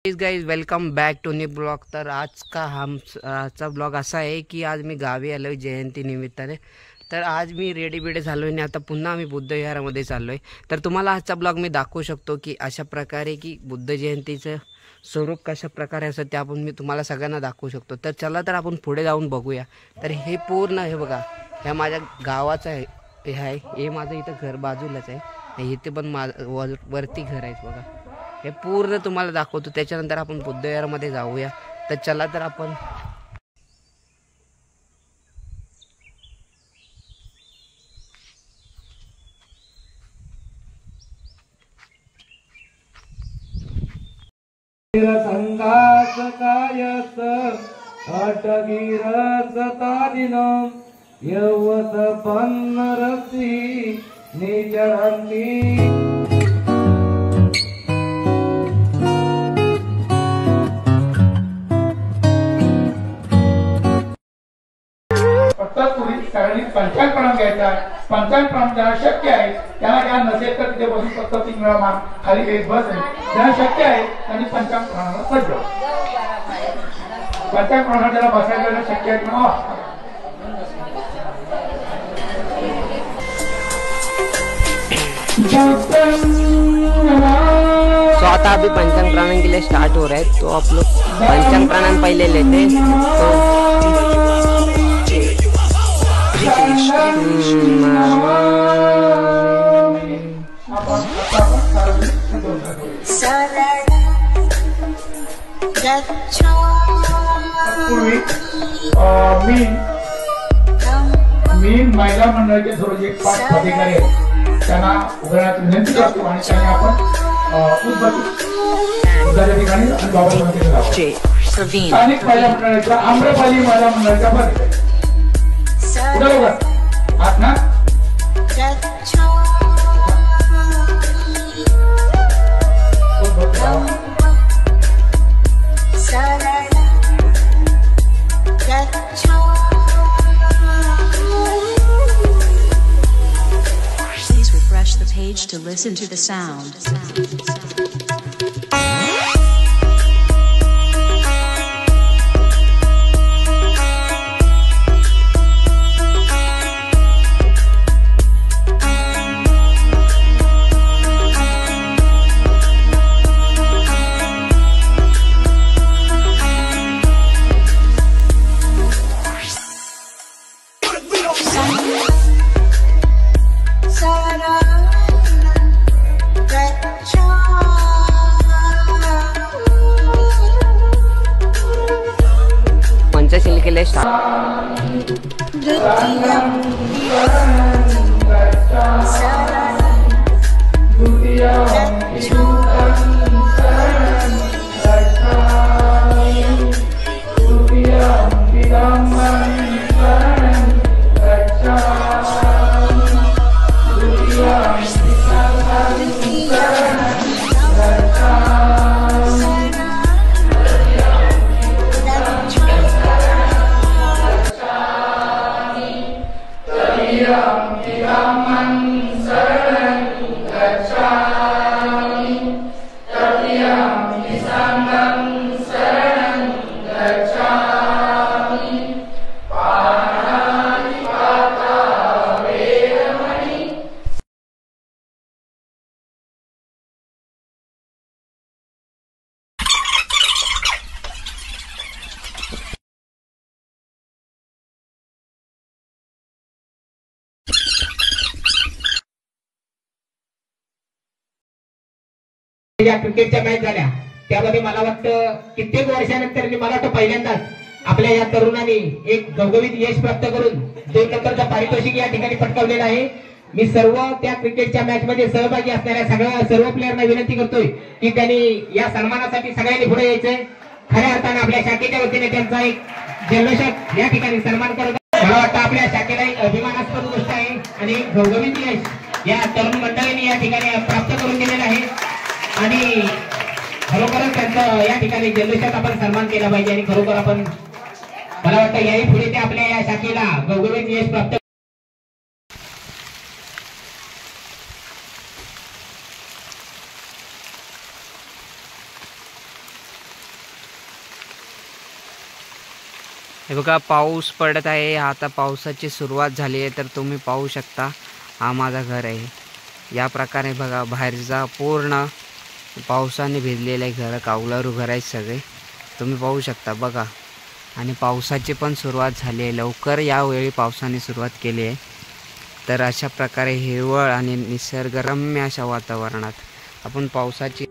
Guys welcome back to new blog. तर आजचा blog असा आहे की आज मी गावी आलो आहे जयंती निमित्ताने। तर आज मी रेडी बिडी झालो आहे आणि आता पुन्हा मी बुद्ध विहारामध्ये चाललो आहे। तर तुम्हाला आजचा ब्लॉग मी दाखवू शकतो की अशा प्रकारे की बुद्ध जयंतीचं स्वरूप कशा प्रकारे असं ते आपण मी तुम्हाला सगळ्यांना दाखवू शकतो। तर चला तर आपण पुढे जाऊन बघूया। तर हे पूर्ण हे बघा, ह्या माझ्या गावाचं आहे, हे माझं इथं घर बाजूलाच आहे, इथे पण वरती घर आहेत बघा। हे पूर्ण तुम्हाला दाखवतो, त्याच्यानंतर आपण बुद्ध विहारामध्ये जाऊया। तर चला तर आपण संघास कायस अटगिरस तादिनम यवस पन्नरसी निजरंती सगळ्यांनी पंचायत प्रणाम घ्यायचा। पंचायत प्रणाम ज्यांना शक्य आहे, त्यांना काय नसेल तर तिथे बसून फक्त 3 वेळा मान खाली एक बस आहे, ज्यांना शक्य आहे त्यांनी पंचायत प्रणाला सज्ज। पंचायत प्रणाला ज्याला बसायला शक्य आहे ना, तो आता अभी पंचांग प्राणायाम के लिए स्टार्ट हो रहा है। तो आप लोग पंचांग प्राणायाम पहले लेते हैं। मी महिला मंडळाचे थोडे 5 अधिकारी आहेत, त्यांना उघडण्याची विनंती करतो आणि त्यांनी आपण उद्या ठिकाणी स्थानिक महिला मंडळाच्या आम्रपाली महिला मंडळाच्या मध्ये आत ना Please refresh the page to listen to the sound. Panchsheel के लिए या क्रिकेटच्या मॅच झाल्या, त्यामध्ये मला वाटतं कित्येक वर्षानंतर मला वाटतं पहिल्यांदाच आपल्या या तरुणांनी एक गवगवीत यश प्राप्त करून 2 नंबरचा पारितोषिक या ठिकाणी पटकावलेला आहे। मी सर्व त्या क्रिकेटच्या मॅच मध्ये सहभागी असणाऱ्या सर्व प्लेयरना विनंती करतोय की त्यांनी या सन्मानासाठी सगळ्यांनी पुढे यायचंय। खऱ्या अर्थाने आपल्या शाखेच्या वतीने त्यांचा एक जल्लोषात या ठिकाणी सन्मान करत मला वाटतं आपल्या शाखेला एक अभिमानास्पद गोष्ट आहे आणि गवगवीत यश या तरुण मंडळींनी या ठिकाणी प्राप्त करून दिलेलं आहे आणि खरोखरच त्यांचं या ठिकाणी जल्लोषात आपण सन्मान केला पाहिजे आणि खरोखर आपण मला वाटतं याही पुढे ते आपल्या या शाखेला गवगवीत यश प्राप्त हे बघा पाऊस पडत आहे, आता पावसाची सुरुवात झाली आहे. तर तुम्ही पाहू शकता हा माझा घर आहे. या प्रकारे बघा बाहेरचा पूर्ण पावसाने भिजलेलं आहे घर, कावलारू घर आहेत सगळे तुम्ही पाहू शकता बघा. आणि पावसाची पण सुरुवात झाली आहे, लवकर यावेळी पावसाने सुरुवात केली आहे. तर अशा प्रकारे हिरवळ आणि निसर्गरम्य अशा वातावरणात आपण पावसाची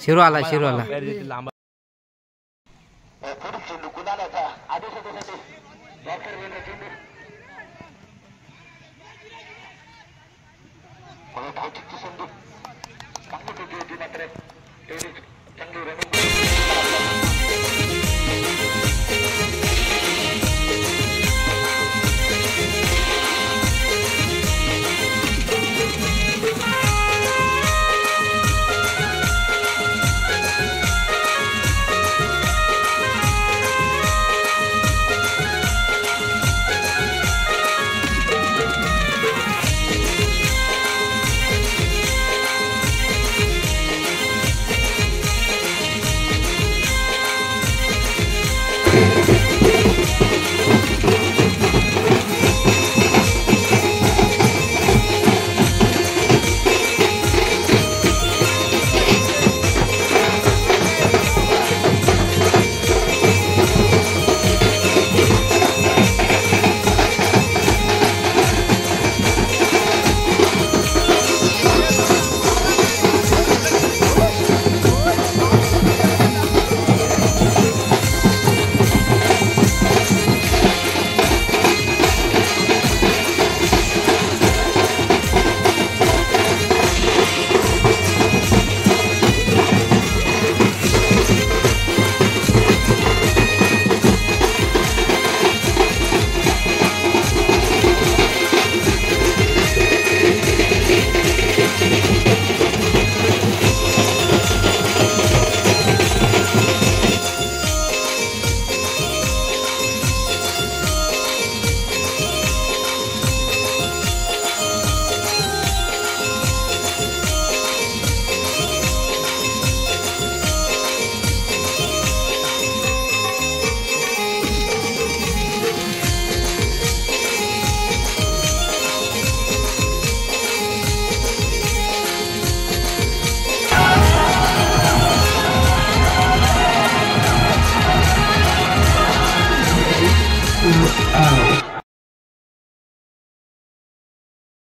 शिरू आला. मात्र